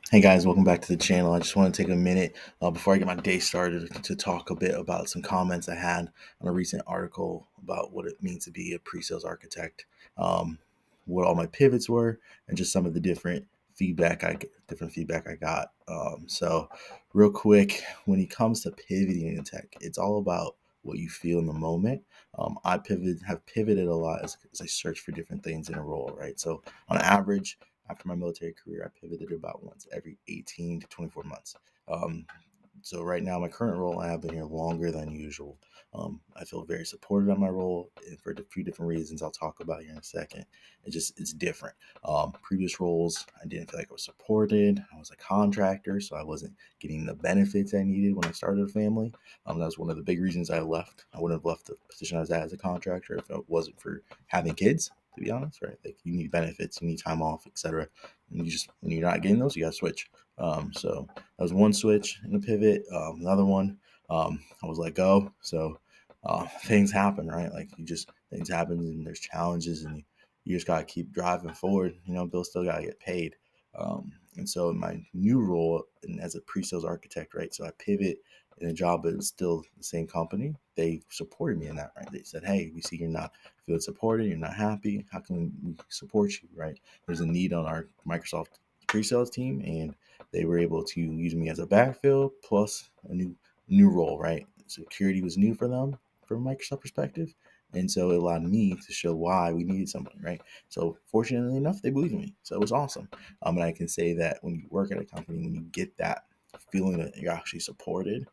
Hey guys, welcome back to the channel. I just want to take a minute before I get my day started to talk a bit about some comments I had on a recent article about what it means to be a pre-sales architect, um, what all my pivots were, and just some of the different feedback I got. Real quick, when it comes to pivoting in tech, it's all about what you feel in the moment. Have pivoted a lot as I search for different things in a role, right? So on average, after my military career, I pivoted about once every 18 to 24 months. Um, so right now, my current role, I have been here longer than usual. I feel very supported on my role, and for a few different reasons I'll talk about here in a second. It's different. Previous roles, I didn't feel like I was supported. I was a contractor, so I wasn't getting the benefits I needed when I started a family. That was one of the big reasons I left. I wouldn't have left the position I was at as a contractor if it wasn't for having kids. To be honest, right? Like you need benefits, you need time off, etc. And you just when you're not getting those, you got to switch. So that was one switch in the pivot. Another one, I was let go. So things happen, right? Like things happen and there's challenges and you just got to keep driving forward. Bills still got to get paid. And so in my new role and as a pre-sales architect, right? So I pivot in a job, but it was still the same company. They supported me in that, right? They said, hey, we see you're not feeling supported, you're not happy. How can we support you, right? There's a need on our Microsoft pre-sales team, and they were able to use me as a backfill plus a new role, right? Security was new for them from a Microsoft perspective. And so it allowed me to show why we needed somebody, right? So fortunately enough, they believed in me. So it was awesome. And I can say that when you work at a company, when you get that feeling that you're actually supported,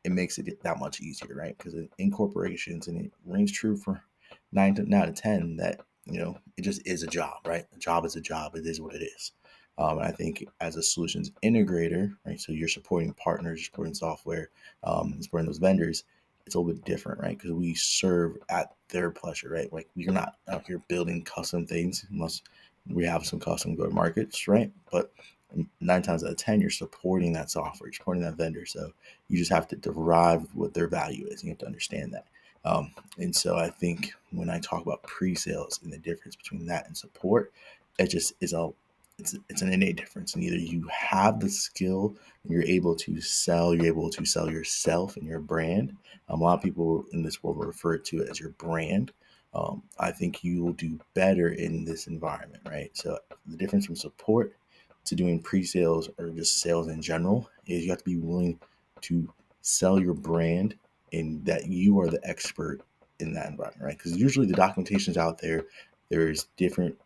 it makes it that much easier, right? Because in corporations, and it rings true for 9 to 10, that it just is a job, right? A job is a job. It is what it is. And I think as a solutions integrator, right? So you're supporting partners, you're supporting software, supporting those vendors. It's a little bit different, right? Because we serve at their pleasure, right? Like we're not out here building custom things unless we have some custom go to markets, right? But 9 times out of 10, you're supporting that software, you're supporting that vendor. So you just have to derive what their value is. You have to understand that. And so I think when I talk about pre-sales and the difference between that and support, it just is it's an innate difference. And either you have the skill and you're able to sell yourself and your brand. A lot of people in this world will refer to it as your brand. I think you will do better in this environment, right? So the difference from support to doing pre-sales or just sales in general is you have to be willing to sell your brand and that you are the expert in that environment, right? Because usually the documentation is out there. There's different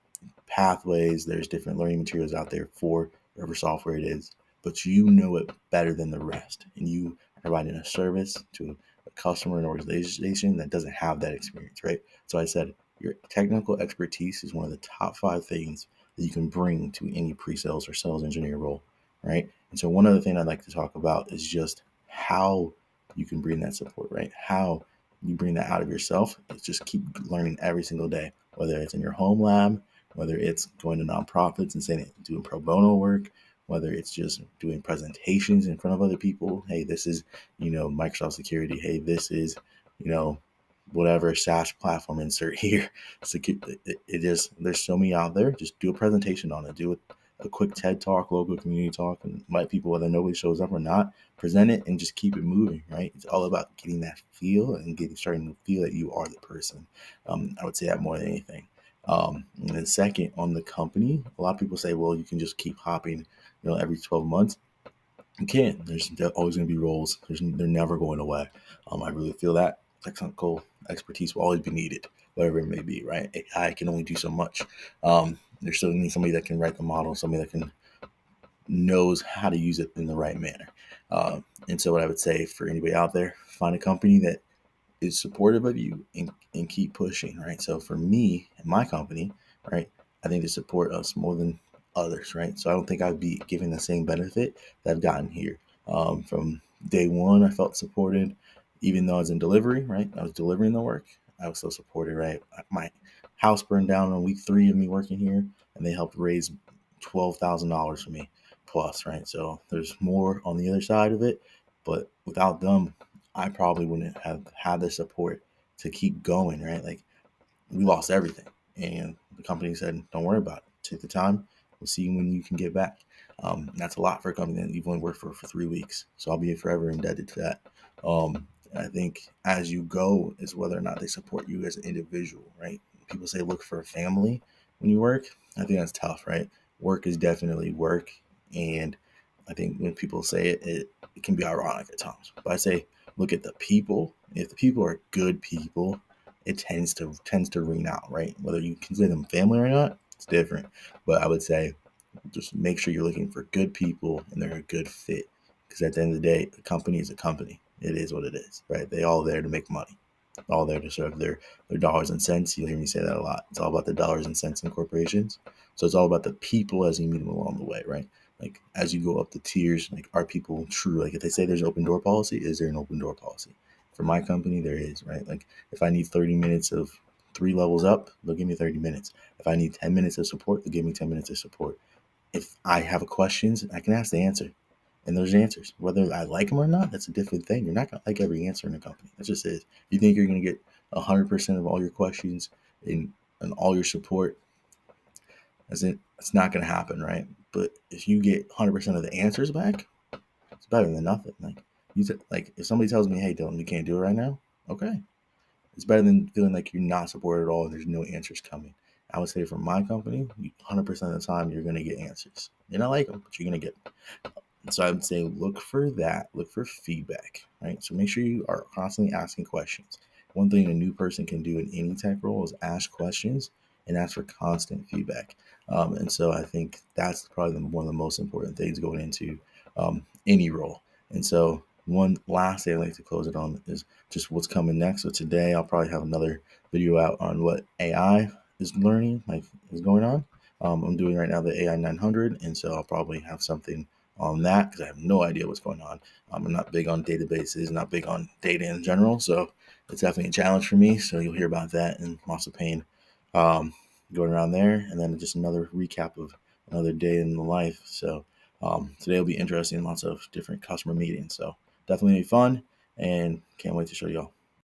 pathways, there's different learning materials out there for whatever software it is, but you know it better than the rest. And you are providing a service to a customer and organization that doesn't have that experience, right? So I said your technical expertise is one of the top 5 things that you can bring to any pre-sales or sales engineer role, right? And so one other thing I'd like to talk about is just how you can bring that support, right? How you bring that out of yourself. It's just keep learning every single day, whether it's in your home lab, whether it's going to nonprofits and saying doing pro bono work, whether it's just doing presentations in front of other people. Hey, this is, Microsoft security. Hey, this is, you know, whatever SaaS platform insert here. It just, there's so many out there. Just do a presentation on it. Do a quick TED talk, local community talk, and invite people whether nobody shows up or not. Present it and just keep it moving, right? It's all about getting that feel and starting to feel that you are the person. I would say that more than anything. And then second, on the company, a lot of people say, well, you can just keep hopping, every 12 months. You can't. There's always going to be roles. They're never going away. I really feel that technical expertise will always be needed, whatever it may be, right? AI can only do so much. There's still need somebody that can write the model, somebody that can knows how to use it in the right manner. And so what I would say for anybody out there, find a company that is supportive of you and keep pushing, right? So for me and my company, right, I think they support us more than others, right? So I don't think I'd be given the same benefit that I've gotten here. From day one, I felt supported, even though I was in delivery, right? I was delivering the work. I was still supported, right? My house burned down on week 3 of me working here, and they helped raise $12,000 for me plus, right? So there's more on the other side of it, but without them, I probably wouldn't have had the support to keep going, right? Like we lost everything. And the company said, don't worry about it. Take the time, We'll see when you can get back. That's a lot for a company that you've only worked for 3 weeks. So I'll be forever indebted to that. I think as you go is whether or not they support you as an individual, right? People say look for a family when you work. I think that's tough, right? Work is definitely work. And I think when people say it can be ironic at times. But I say look at the people. If the people are good people, it tends to ring out, right? Whether you consider them family or not, it's different. But I would say just make sure you're looking for good people and they're a good fit. Because at the end of the day, a company is a company. It is what it is, right? They all there to make money, all there to serve their dollars and cents. You'll hear me say that a lot. It's all about the dollars and cents in corporations. So it's all about the people as you meet them along the way, right? Like as you go up the tiers, like are people true? Like if they say there's an open door policy, is there an open door policy? For my company, there is, right? Like if I need 30 minutes of 3 levels up, they'll give me 30 minutes. If I need 10 minutes of support, they'll give me 10 minutes of support. If I have questions, I can ask the answer. And there's answers. Whether I like them or not, that's a different thing. You're not going to like every answer in a company. That's just it. You think you're going to get 100% of all your questions and all your support, it's not going to happen, right? But if you get 100% of the answers back, it's better than nothing. Like if somebody tells me, hey, Dylan, you can't do it right now, okay. It's better than feeling like you're not supported at all and there's no answers coming. I would say for my company, 100% of the time, you're going to get answers. You not like them, but you're going to get them. So I would say look for that, look for feedback, right? So make sure you are constantly asking questions. One thing a new person can do in any tech role is ask questions and ask for constant feedback. And so I think that's probably one of the most important things going into any role. And so one last thing I'd like to close it on is just what's coming next. So today I'll probably have another video out on what AI is learning, like is going on. I'm doing right now the AI 900, and so I'll probably have something on that because I have no idea what's going on. I'm not big on databases, not big on data in general, so it's definitely a challenge for me. So you'll hear about that and lots of pain going around there, and then just another recap of another day in the life. So today will be interesting, lots of different customer meetings. So definitely fun, and can't wait to show y'all.